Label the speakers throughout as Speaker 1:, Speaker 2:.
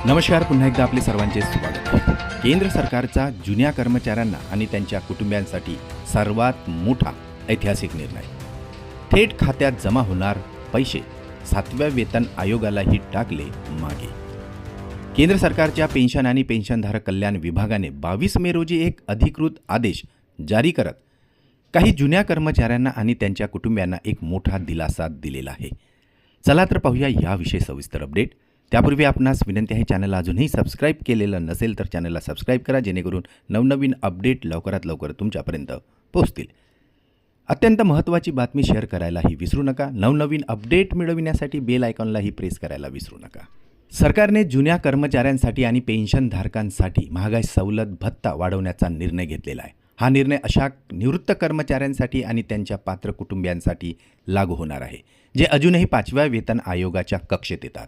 Speaker 1: नमस्कार, पुन्हा एकदा आपले सर्वांचे स्वागत आहे. केंद्र सरकारचा जुन्या कर्मचाऱ्यांना आणि त्यांच्या कुटुंबियांसाठी सर्वात मोठा ऐतिहासिक निर्णय. थेट खात्यात जमा होणार पैसे 7व्या वेतन आयोगालाही टाकले मागे. केंद्र सरकारच्या पेन्शन आणि पेन्शनधारक कल्याण विभागाने 22 मे रोजी एक अधिकृत आदेश जारी करत काही जुन्या कर्मचाऱ्यांना आणि त्यांच्या कुटुंबियांना एक मोठा दिलासा दिलेला आहे. चला तर पाहूया याविषयी सविस्तर अपडेट. त्यापूर्वी आपणास विनंती आहे, चॅनलला अजूनही सबस्क्राईब केलेलं नसेल तर चॅनलला सबस्क्राईब करा, जेणेकरून नवनवीन अपडेट लवकरात लवकर तुमच्यापर्यंत पोहोचतील. अत्यंत महत्त्वाची बातमी शेअर करायलाही विसरू नका. नवनवीन अपडेट मिळविण्यासाठी बेल आयकॉनलाही प्रेस करायला विसरू नका. सरकारने जुन्या कर्मचाऱ्यांसाठी आणि पेन्शनधारकांसाठी महागाई सवलत भत्ता वाढवण्याचा निर्णय घेतलेला आहे. हा निर्णय अशा निवृत्त कर्मचाऱ्यांसाठी आणि त्यांच्या पात्र कुटुंबियांसाठी लागू होणार आहे, जे अजूनही 5व्या वेतन आयोगाच्या कक्षेत येतात.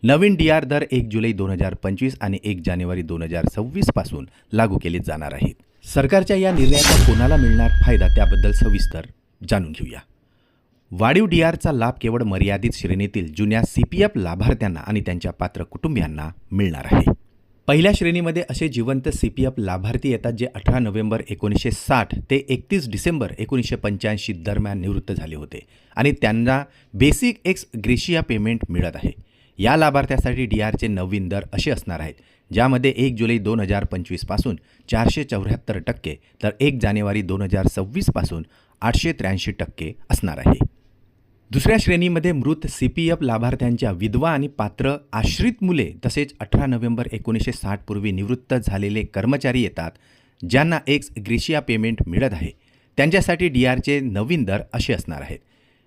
Speaker 1: नवीन DR दर 1 जुलै 2025 आणि 1 जानेवारी 2026 पासून लागू केले जाणार आहेत. सरकारच्या या निर्णयाचा कोणाला मिळणार फायदा त्याबद्दल सविस्तर जाणून घेऊया. वाढीव DRचा लाभ केवळ मर्यादित श्रेणीतील जुन्या CPF लाभार्थ्यांना आणि त्यांच्या पात्र कुटुंबियांना मिळणार आहे. पहिल्या श्रेणीमध्ये असे जिवंत CPF लाभार्थी येतात जे 18 नोव्हेंबर 1960 ते 31 डिसेंबर 1985 दरम्यान निवृत्त झाले होते आणि त्यांना बेसिक एक्स ग्रेशिया पेमेंट मिळत आहे. या लाभार्थ्यासाठी DRचे नवीन दर असे असणार आहेत, ज्यामध्ये 1 जुलै 2025 पासून 474% तर 1 जानेवारी 2026 पासून 883% असणार आहे. दुसऱ्या श्रेणीमध्ये मृत CPF लाभार्थ्यांच्या विधवा आणि पात्र आश्रित मुले तसेच 18 नोव्हेंबर 1960 पूर्वी निवृत्त झालेले कर्मचारी येतात, ज्यांना एक्स ग्रेशिया पेमेंट मिळत आहे. त्यांच्यासाठी DRचे नवीन दर असे असणार आहेत.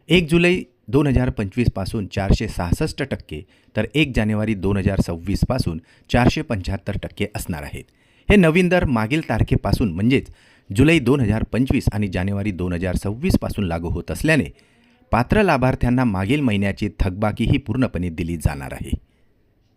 Speaker 1: 1 जुलै 2025 पासून 466% तर 1 जानेवारी 2026 पासून 475% असणार आहेत. हे नवीन दर मागील तारखेपासून म्हणजेच जुलै 2025 आणि जानेवारी 2026 पासून लागू होत असल्याने पात्र लाभार्थ्यांना मागील महिन्याची थकबाकीही पूर्णपणे दिली जाणार आहे.